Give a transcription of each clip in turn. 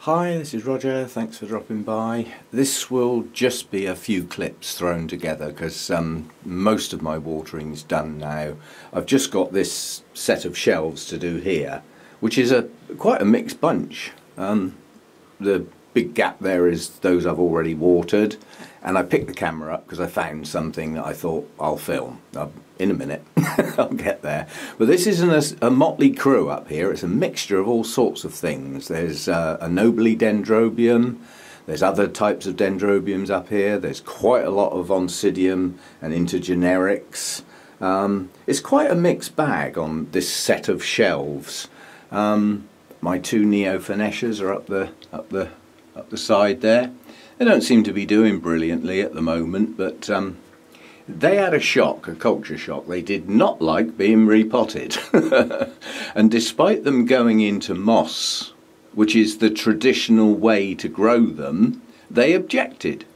Hi, this is Roger, thanks for dropping by. This will just be a few clips thrown together because most of my watering's done now. I've just got this set of shelves to do here, which is quite a mixed bunch. The big gap there is those I've already watered, and I picked the camera up because I found something that I thought I'll film. In a minute, I'll get there. But this isn't a motley crew up here, it's a mixture of all sorts of things. There's a nobly dendrobium, there's other types of dendrobiums up here, there's quite a lot of oncidium and intergenerics. It's quite a mixed bag on this set of shelves. My two neophanesias are up the side there. They don't seem to be doing brilliantly at the moment, but they had a shock, a culture shock. They did not like being repotted. And despite them going into moss, which is the traditional way to grow them, they objected.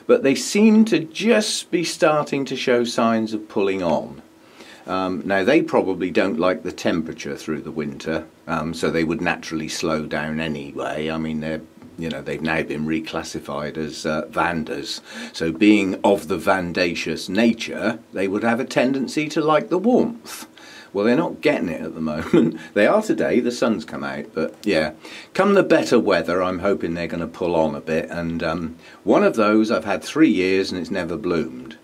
But they seem to just be starting to show signs of pulling on. Now they probably don't like the temperature through the winter, so they would naturally slow down anyway. I mean, they've now been reclassified as vandas, so being of the vandaceous nature, they would have a tendency to like the warmth. Well, they're not getting it at the moment. They are today, the sun's come out, but yeah, come the better weather, I'm hoping they're going to pull on a bit. And one of those I've had 3 years and it's never bloomed.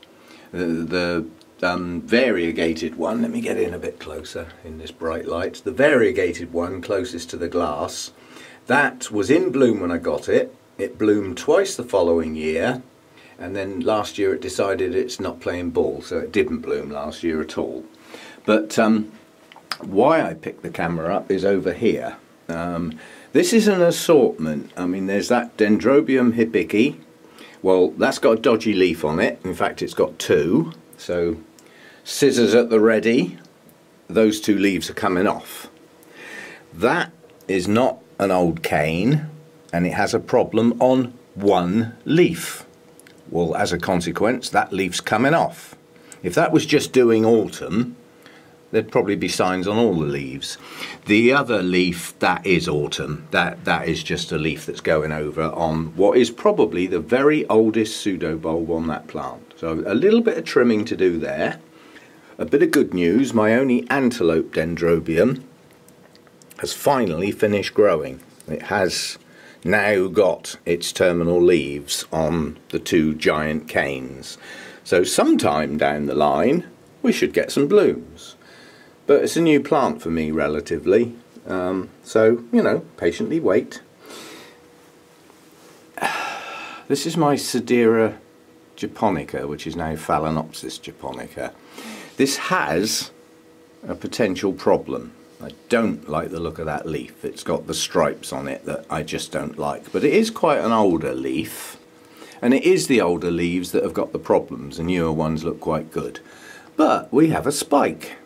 The variegated one, let me get in a bit closer in this bright light, the variegated one closest to the glass, that was in bloom when I got it. It bloomed twice the following year, and then last year it decided it's not playing ball, so it didn't bloom last year at all. But why I picked the camera up is over here. This is an assortment. I mean, there's that Dendrobium hibiki. Well, that's got a dodgy leaf on it. In fact, it's got two. So, scissors at the ready. Those two leaves are coming off. That is not an old cane, and it has a problem on one leaf. Well, as a consequence, that leaf's coming off. If that was just doing autumn, there'd probably be signs on all the leaves. The other leaf, that is autumn. That is just a leaf that's going over on what is probably the very oldest pseudobulb on that plant. So a little bit of trimming to do there. A bit of good news, my only antelope dendrobium has finally finished growing. It has now got its terminal leaves on the two giant canes. So sometime down the line we should get some blooms. But it's a new plant for me relatively, so patiently wait. This is my Sedera japonica, which is now Phalaenopsis japonica. This has a potential problem. I don't like the look of that leaf. It's got the stripes on it that I just don't like. But it is quite an older leaf. And it is the older leaves that have got the problems. The newer ones look quite good. But we have a spike.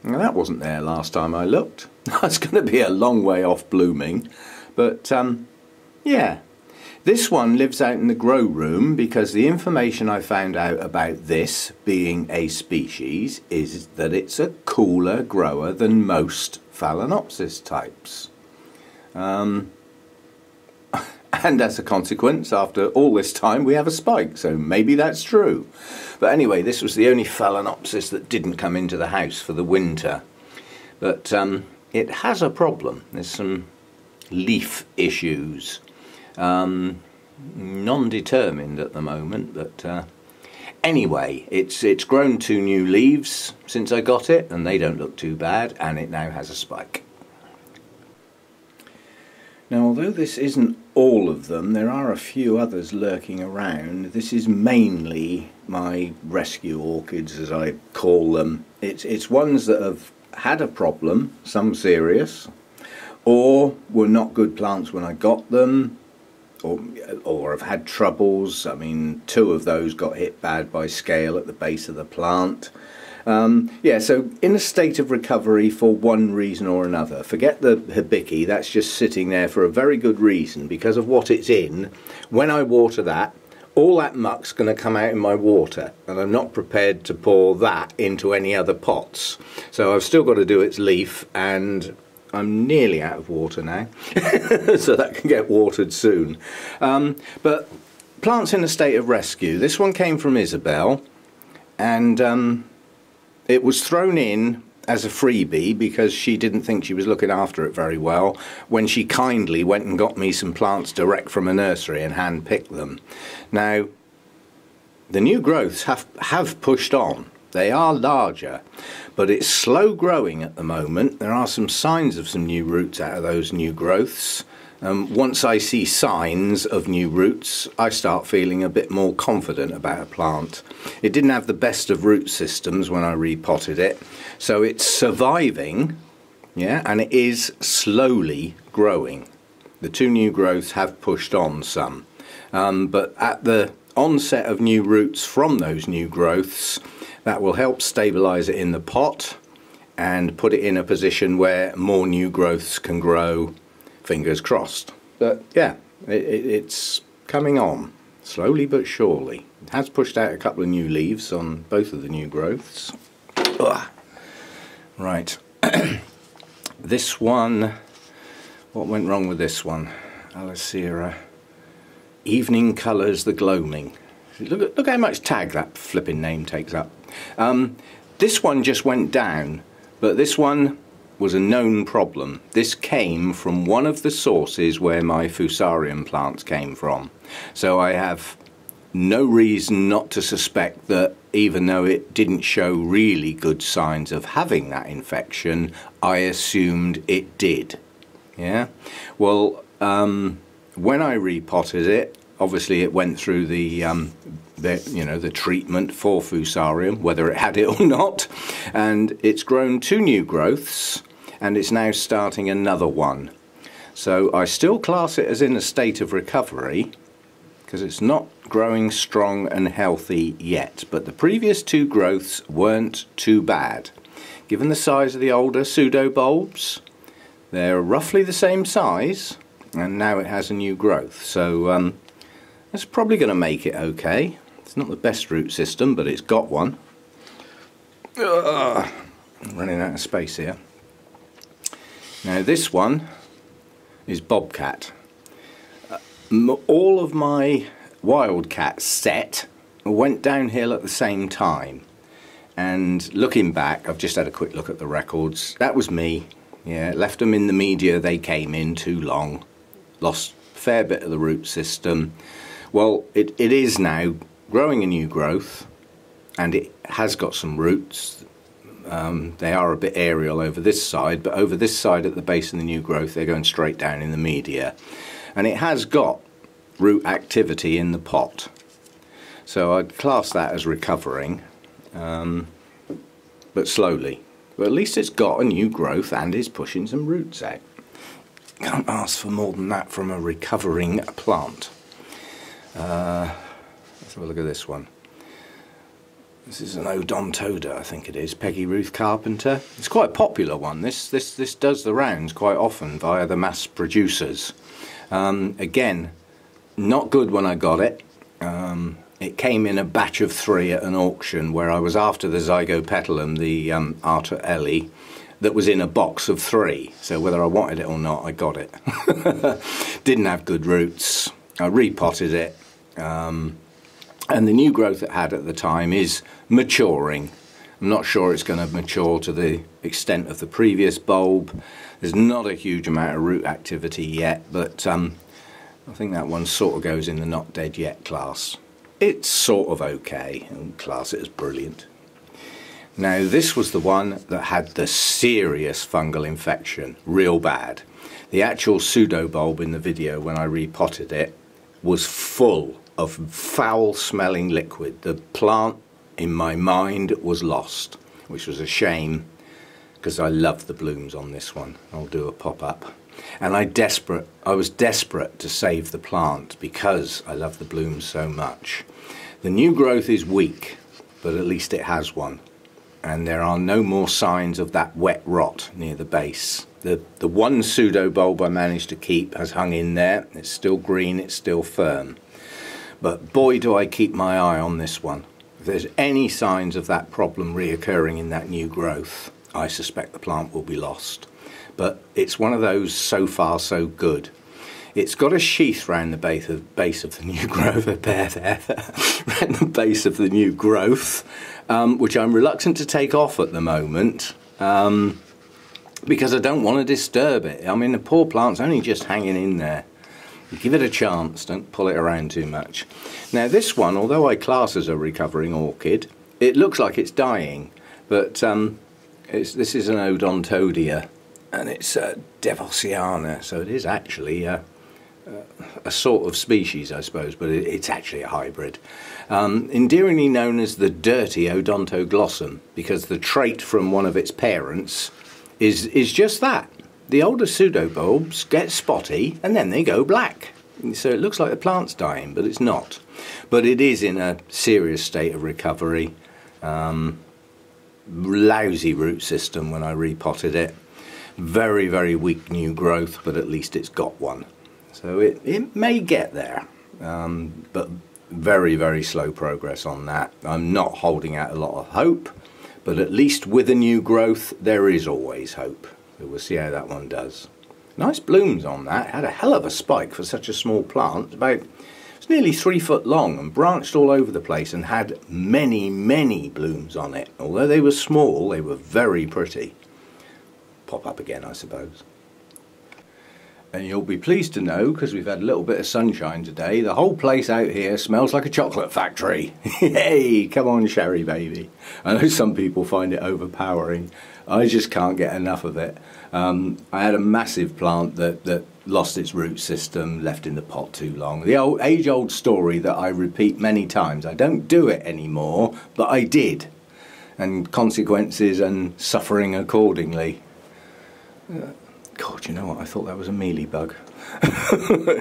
Now that wasn't there last time I looked. That's going to be a long way off blooming. But yeah. This one lives out in the grow room because the information I found out about this being a species is that it's a cooler grower than most Phalaenopsis types. And as a consequence, after all this time, we have a spike, so maybe that's true. But anyway, this was the only Phalaenopsis that didn't come into the house for the winter. But it has a problem. There's some leaf issues. Non-determined at the moment, but anyway, it's grown 2 new leaves since I got it, and they don't look too bad, and it now has a spike. Now, although this isn't all of them, there are a few others lurking around. This is mainly my rescue orchids, as I call them. It's ones that have had a problem, some serious, or were not good plants when I got them, or have had troubles. I mean, 2 of those got hit bad by scale at the base of the plant. Yeah, so in a state of recovery for one reason or another. Forget the hibiki, that's just sitting there for a very good reason because of what it's in. When I water that, all that muck's going to come out in my water, and I'm not prepared to pour that into any other pots. So I've still got to do its leaf and I'm nearly out of water now, so that can get watered soon. But plants in a state of rescue. This one came from Isabel, and it was thrown in as a freebie because she didn't think she was looking after it very well, when she kindly went and got me some plants direct from a nursery and hand-picked them. Now, the new growths have pushed on. They are larger, but it's slow growing at the moment. There are some signs of some new roots out of those new growths. Once I see signs of new roots, I start feeling a bit more confident about a plant. It didn't have the best of root systems when I repotted it, so it's surviving, yeah, and it is slowly growing. The two new growths have pushed on some, but at the onset of new roots from those new growths, that will help stabilise it in the pot and put it in a position where more new growths can grow, fingers crossed. But yeah, it's coming on, slowly but surely. It has pushed out a couple of new leaves on both of the new growths. Ugh. Right, this one, what went wrong with this one? Alicera, Evening Colours the Gloaming. Look how much tag that flipping name takes up. This one just went down, but this one was a known problem. This came from one of the sources where my fusarium plants came from. So I have no reason not to suspect that, even though it didn't show really good signs of having that infection, I assumed it did. Yeah? Well, when I repotted it, obviously it went through the treatment for fusarium, whether it had it or not, and it's grown two new growths, and it's now starting another one. So I still class it as in a state of recovery, because it's not growing strong and healthy yet, but the previous two growths weren't too bad. Given the size of the older pseudobulbs, they're roughly the same size, and now it has a new growth, so it's probably going to make it okay. It's not the best root system, but it's got one. Ugh, I'm running out of space here. Now this one is Bobcat. All of my Wildcat set went downhill at the same time. And looking back, I've just had a quick look at the records. That was me. Yeah, left them in the media they came in too long. Lost a fair bit of the root system. Well, it is now growing a new growth, and it has got some roots. They are a bit aerial over this side, but over this side at the base of the new growth they're going straight down in the media. And it has got root activity in the pot. So I'd class that as recovering, but slowly. But at least it's got a new growth and is pushing some roots out. Can't ask for more than that from a recovering plant. Let's have a look at this one. This is an Odontoda, I think it is, Peggy Ruth Carpenter. It's quite a popular one. This does the rounds quite often via the mass producers. Again, not good when I got it. It came in a batch of 3 at an auction where I was after the Zygopetalum, the Arta Ellie, that was in a box of 3. So whether I wanted it or not, I got it. Didn't have good roots. I repotted it. And the new growth it had at the time is maturing. I'm not sure it's going to mature to the extent of the previous bulb. There's not a huge amount of root activity yet, but I think that one sort of goes in the not dead yet class. It's sort of okay. I wouldn't class it as brilliant. Now this was the one that had the serious fungal infection, real bad. The actual pseudobulb in the video when I repotted it was full of foul smelling liquid. The plant in my mind was lost, which was a shame because I love the blooms on this one. I'll do a pop-up. And I was desperate to save the plant because I love the blooms so much. The new growth is weak, but at least it has one. And there are no more signs of that wet rot near the base. The one pseudobulb I managed to keep has hung in there. It's still green, it's still firm. But boy, do I keep my eye on this one. If there's any signs of that problem reoccurring in that new growth, I suspect the plant will be lost. but it's one of those so far so good. It's got a sheath round the base of the new growth, round the base of the new growth, which I'm reluctant to take off at the moment, because I don't want to disturb it. I mean, the poor plant's only just hanging in there. Give it a chance, don't pull it around too much. Now this one, although I class as a recovering orchid, it looks like it's dying, but this is an Odontodia, and it's a Devosiana, so it is actually a sort of species, I suppose, but it's actually a hybrid. Endearingly known as the dirty Odontoglossum, because the trait from one of its parents is just that. The older pseudobulbs get spotty and then they go black. So it looks like the plant's dying, but it's not. But it is in a serious state of recovery. Lousy root system when I repotted it. Very, very weak new growth, but at least it's got one. So it may get there, but very, very slow progress on that. I'm not holding out a lot of hope, but at least with a new growth, there is always hope. So we'll see how that one does. Nice blooms on that. Had a hell of a spike for such a small plant. It's nearly 3 foot long and branched all over the place and had many, many blooms on it. Although they were small, they were very pretty. Pop up again, I suppose. And you'll be pleased to know, because we've had a little bit of sunshine today, the whole place out here smells like a chocolate factory. Hey, come on, Sherry baby. I know some people find it overpowering. I just can't get enough of it. I had a massive plant that lost its root system, left in the pot too long. The age-old story that I repeat many times. I don't do it anymore, but I did. And consequences and suffering accordingly. God, you know what? I thought that was a mealybug.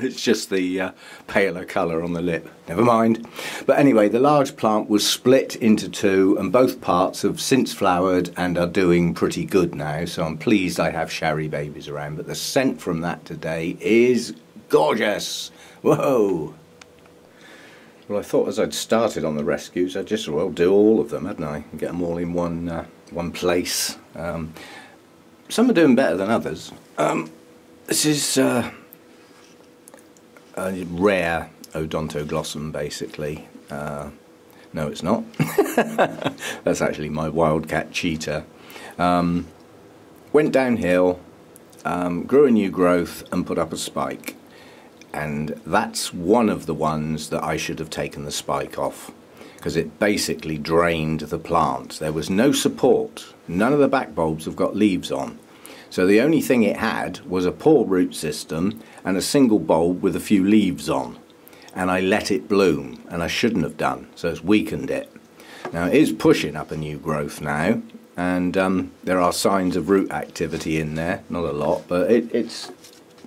It's just the paler colour on the lip. Never mind. But anyway, the large plant was split into two, and both parts have since flowered and are doing pretty good now. So I'm pleased I have Sherry babies around. But the scent from that today is gorgeous. Whoa! Well, I thought as I'd started on the rescues, I'd just as well do all of them, hadn't I? And get them all in one place. Some are doing better than others. This is a rare Odontoglossum, basically. No, it's not. That's actually my wildcat cheetah. Went downhill, grew a new growth and put up a spike. And that's one of the ones that I should have taken the spike off, because it basically drained the plant. There was no support. None of the back bulbs have got leaves on. So the only thing it had was a poor root system and a single bulb with a few leaves on. And I let it bloom, and I shouldn't have done, so it's weakened it. Now it is pushing up a new growth now, and there are signs of root activity in there. Not a lot, but it's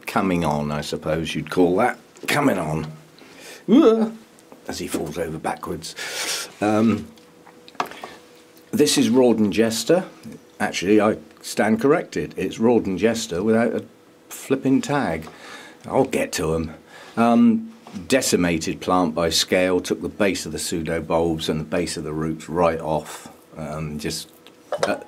coming on, I suppose you'd call that. Coming on. As he falls over backwards. This is Rawdon Jester. Actually, I stand corrected. It's Rawdon Jester without a flipping tag. I'll get to them. Decimated plant by scale. Took the base of the pseudobulbs and the base of the roots right off. Got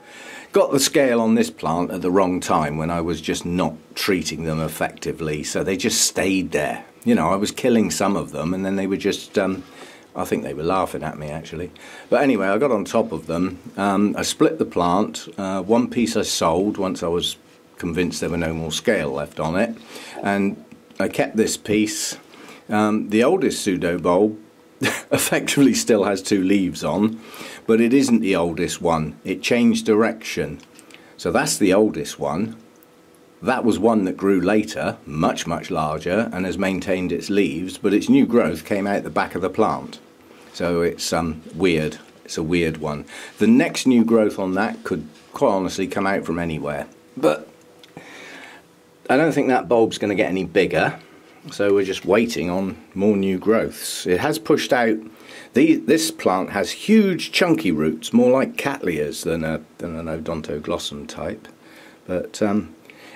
the scale on this plant at the wrong time when I was just not treating them effectively. So they just stayed there. You know, I was killing some of them and then they were just... I think they were laughing at me actually. But anyway, I got on top of them. I split the plant. One piece I sold once I was convinced there were no more scale left on it. And I kept this piece. The oldest pseudobulb effectively still has 2 leaves on, but it isn't the oldest one. It changed direction. So that's the oldest one. That was one that grew later, much, much larger, and has maintained its leaves, but its new growth came out the back of the plant. So it's weird. It's a weird one. The next new growth on that could quite honestly come out from anywhere. But I don't think that bulb's going to get any bigger, so we're just waiting on more new growths. It has pushed out... This plant has huge chunky roots, more like Cattleyas than an Odontoglossum type. But...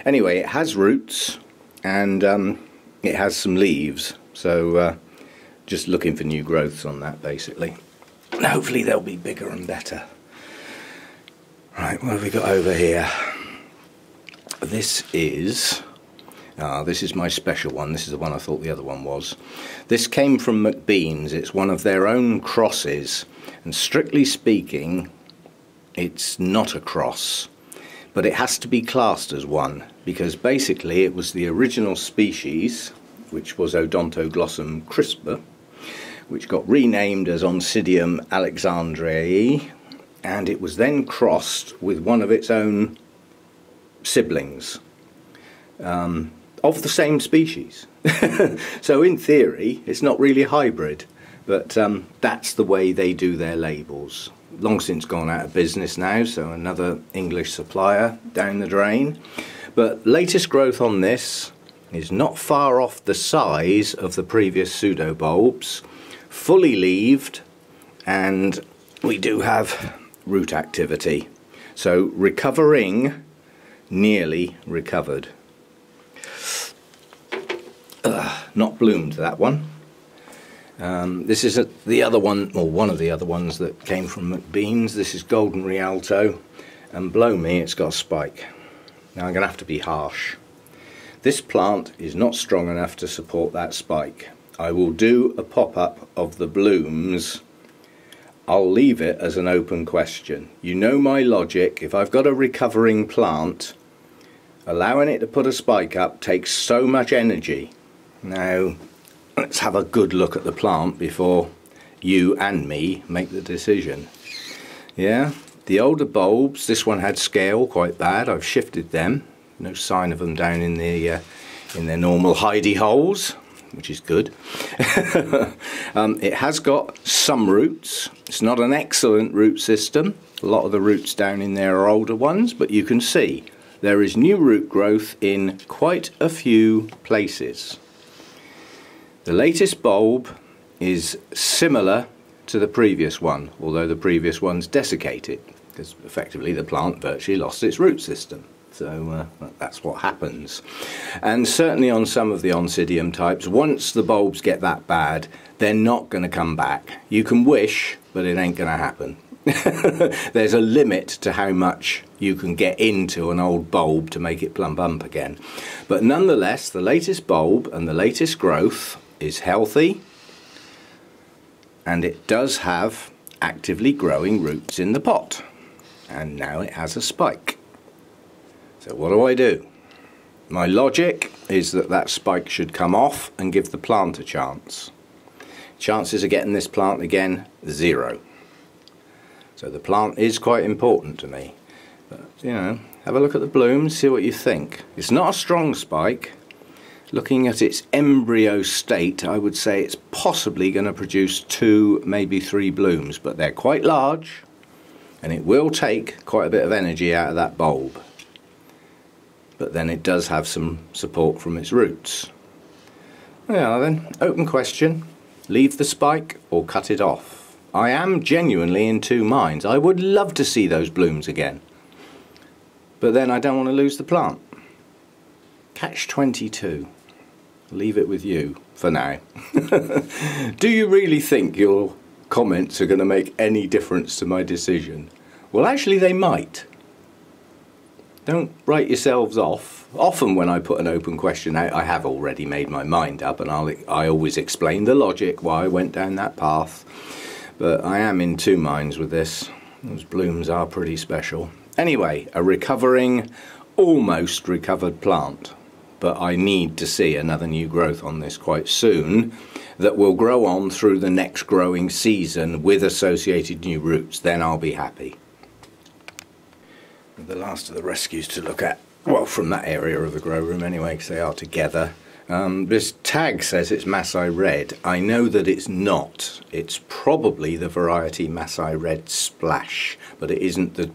anyway, it has roots and it has some leaves, so just looking for new growths on that basically. And hopefully they'll be bigger and better. Right, what have we got over here? this is my special one. This is the one I thought the other one was. This came from McBean's. It's one of their own crosses, and strictly speaking it's not a cross, but it has to be classed as one, because basically it was the original species, which was Odontoglossum crispa, which got renamed as Oncidium alexandriae, and it was then crossed with one of its own siblings of the same species. So in theory it's not really a hybrid, but that's the way they do their labels. Long since gone out of business now, so another English supplier down the drain. But latest growth on this is not far off the size of the previous pseudo bulbs, fully leaved, and we do have root activity. So recovering, nearly recovered. Not bloomed, that one. This is the other one, or one of the other ones that came from McBean's. This is Golden Rialto, and blow me, it's got a spike. Now I'm going to have to be harsh. This plant is not strong enough to support that spike. I will do a pop-up of the blooms. I'll leave it as an open question. You know my logic. If I've got a recovering plant, allowing it to put a spike up takes so much energy. Now let's have a good look at the plant before you and me make the decision. Yeah, the older bulbs, this one had scale quite bad. I've shifted them. No sign of them down in their normal hidey holes, which is good. It has got some roots. It's not an excellent root system. A lot of the roots down in there are older ones, but you can see there is new root growth in quite a few places. The latest bulb is similar to the previous one, although the previous one's desiccated, because effectively the plant virtually lost its root system. So that's what happens. And certainly on some of the Oncidium types, once the bulbs get that bad, they're not going to come back. You can wish, but it ain't going to happen. There's a limit to how much you can get into an old bulb to make it plump up again. But nonetheless, the latest bulb and the latest growth is healthy, and it does have actively growing roots in the pot, and now it has a spike. So what do? My logic is that that spike should come off and give the plant a chance. Chances of getting this plant again, 0. So the plant is quite important to me. But, you know, have a look at the blooms, see what you think. It's not a strong spike. Looking at its embryo state, I would say it's possibly going to produce 2, maybe 3 blooms, but they're quite large, and it will take quite a bit of energy out of that bulb. But then it does have some support from its roots. Yeah, then, open question. Leave the spike or cut it off? I am genuinely in two minds. I would love to see those blooms again, but then I don't want to lose the plant. Catch-22. Leave it with you for now. Do you really think your comments are going to make any difference to my decision? Well, actually they might. Don't write yourselves off. Often when I put an open question out, I have already made my mind up, and I always explain the logic why I went down that path. But I am in two minds with this. Those blooms are pretty special. Anyway, a recovering, almost recovered plant. But I need to see another new growth on this quite soon that will grow on through the next growing season with associated new roots. Then I'll be happy. The last of the rescues to look at, well, from that area of the grow room anyway, because they are together. This tag says it's Masai Red. I know that it's not. It's probably the variety Masai Red Splash, but it isn't the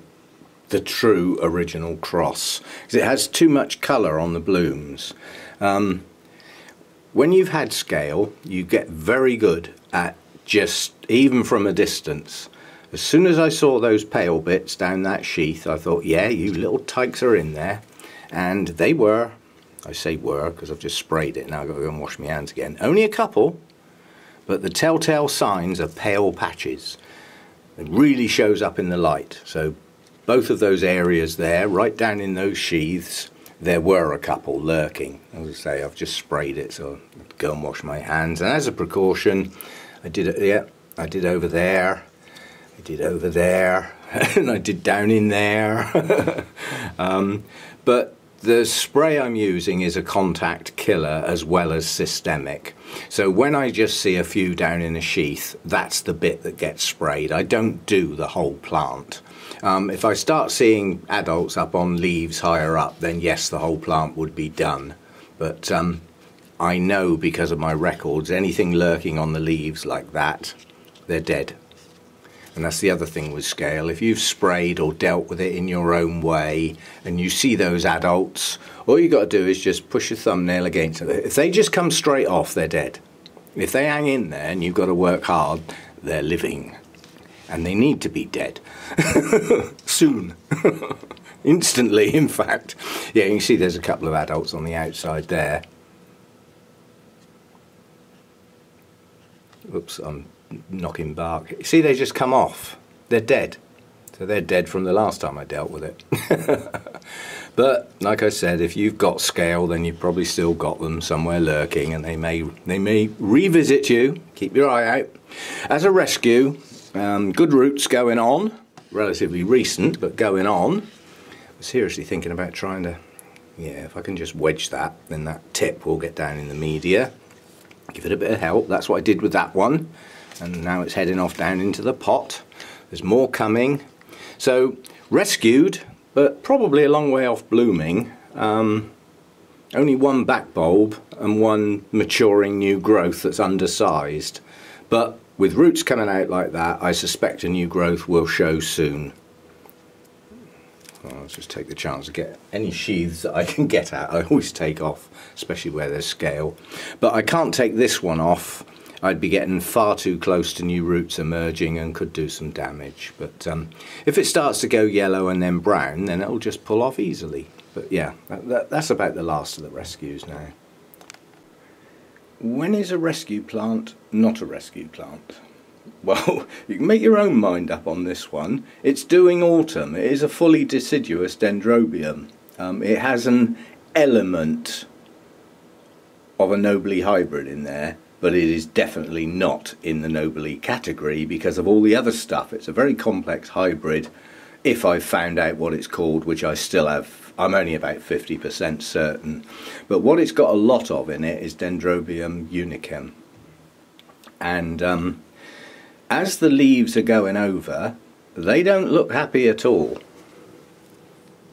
true original cross, because it has too much colour on the blooms. When you've had scale, you get very good at just, even from a distance. As soon as I saw those pale bits down that sheath, I thought, yeah, you little tykes are in there. And they were. I say were because I've just sprayed it. Now I've got to go and wash my hands again. Only a couple, but the telltale signs are pale patches. It really shows up in the light. So both of those areas there, right down in those sheaths, there were a couple lurking. As I say, I've just sprayed it, so I'll go and wash my hands. And as a precaution, I did it. Yeah, I did over there. I did over there, and I did down in there. But the spray I'm using is a contact killer as well as systemic. So when I just see a few down in a sheath, that's the bit that gets sprayed. I don't do the whole plant. If I start seeing adults up on leaves higher up, then yes, the whole plant would be done. But I know because of my records, anything lurking on the leaves like that, they're dead. And that's the other thing with scale. If you've sprayed or dealt with it in your own way and you see those adults, all you got to do is just push your thumbnail against it. If they just come straight off, they're dead. If they hang in there and you've got to work hard, they're living. And they need to be dead. Soon. Instantly, in fact. Yeah, you can see there's a couple of adults on the outside there. Oops, I'm knocking bark. See, they just come off. They're dead. So they're dead from the last time I dealt with it. But like I said, if you've got scale, then you've probably still got them somewhere lurking, and they may revisit you. Keep your eye out. As a rescue, good roots going on, relatively recent, but going on. I'm seriously thinking about trying to, yeah, if I can just wedge that, then that tip will get down in the media. Give it a bit of help. That's what I did with that one. And now it's heading off down into the pot. There's more coming. So rescued, but probably a long way off blooming. Only one back bulb and one maturing new growth that's undersized. But with roots coming out like that, I suspect a new growth will show soon. I'll just take the chance to get any sheaths that I can get at. I always take off, especially where there's scale. But I can't take this one off. I'd be getting far too close to new roots emerging and could do some damage. But if it starts to go yellow and then brown, then it'll just pull off easily. But yeah, that's about the last of the rescues now. When is a rescue plant not a rescue plant? Well, you can make your own mind up on this one. It's doing autumn. It is a fully deciduous dendrobium. It has an element of a nobly hybrid in there, but it is definitely not in the nobly category because of all the other stuff. It's a very complex hybrid, if I've found out what it's called, which I still have. I'm only about 50% certain. But what it's got a lot of in it is Dendrobium unicum. And as the leaves are going over, they don't look happy at all.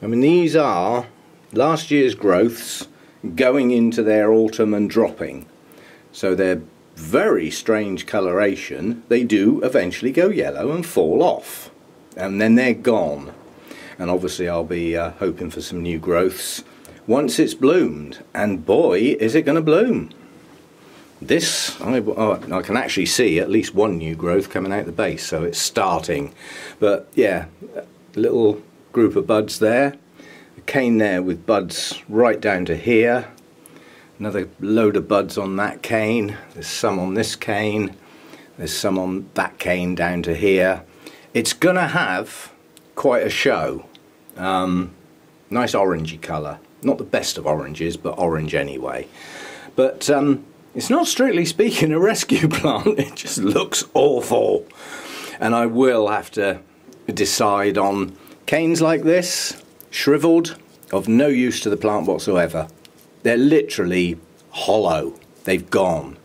I mean, these are last year's growths going into their autumn and dropping. So they're very strange coloration. They do eventually go yellow and fall off. And then they're gone. And obviously I'll be hoping for some new growths once it's bloomed. And boy, is it going to bloom. This, I can actually see at least one new growth coming out the base, so it's starting. But yeah, a little group of buds there. A cane there with buds right down to here. Another load of buds on that cane. There's some on this cane. There's some on that cane down to here. It's gonna have quite a show. Nice orangey colour. Not the best of oranges, but orange anyway. But it's not strictly speaking a rescue plant. It just looks awful. And I will have to decide on canes like this, shriveled, of no use to the plant whatsoever. They're literally hollow. They've gone.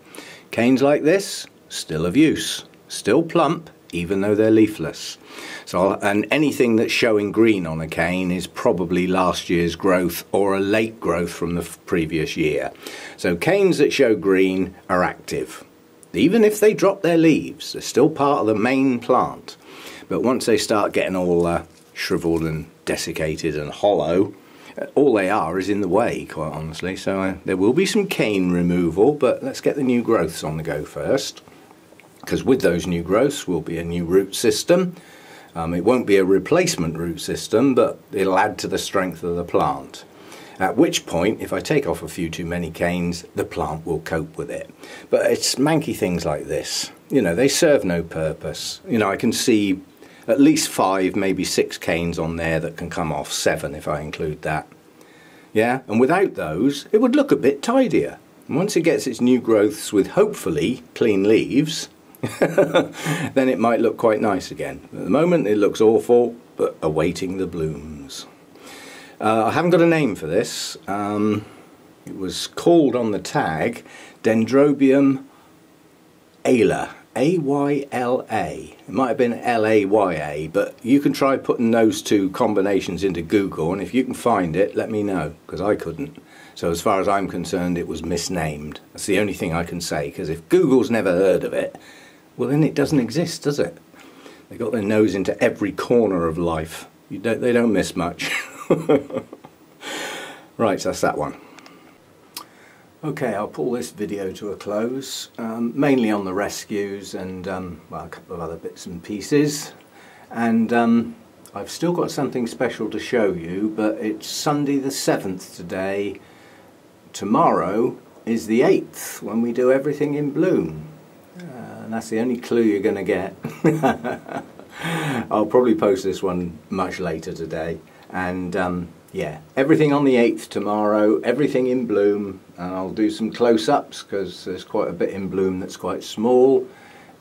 Canes like this, still of use. Still plump, even though they're leafless. So, and anything that's showing green on a cane is probably last year's growth or a late growth from the previous year. So canes that show green are active. Even if they drop their leaves, they're still part of the main plant. But once they start getting all shriveled and desiccated and hollow, all they are is in the way, quite honestly. So there will be some cane removal, but let's get the new growths on the go first. Because with those new growths will be a new root system. It won't be a replacement root system, but it'll add to the strength of the plant. At which point, if I take off a few too many canes, the plant will cope with it. But it's manky things like this. You know, they serve no purpose. You know, I can see at least 5, maybe 6 canes on there that can come off, 7 if I include that. Yeah, and without those it would look a bit tidier. And once it gets its new growths with hopefully clean leaves, then it might look quite nice again. At the moment it looks awful, but awaiting the blooms. I haven't got a name for this. It was called on the tag Dendrobium Ayla, A-Y-L-A. It might have been L-A-Y-A, but you can try putting those two combinations into Google, and if you can find it, let me know, because I couldn't. So as far as I'm concerned, it was misnamed. That's the only thing I can say, because if Google's never heard of it, well then it doesn't exist, does it? They got their nose into every corner of life. They don't miss much. Right, so that's that one. Okay, I'll pull this video to a close, mainly on the rescues and well, a couple of other bits and pieces. And I've still got something special to show you, but it's Sunday the 7th today. Tomorrow is the 8th, when we do everything in bloom. And that's the only clue you're going to get. I'll probably post this one much later today. And yeah, everything on the 8th tomorrow, everything in bloom, and I'll do some close-ups because there's quite a bit in bloom that's quite small,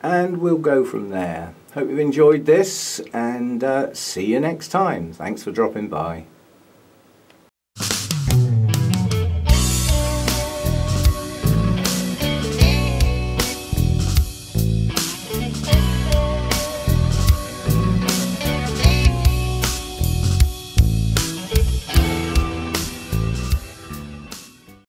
and we'll go from there. Hope you've enjoyed this, and see you next time. Thanks for dropping by.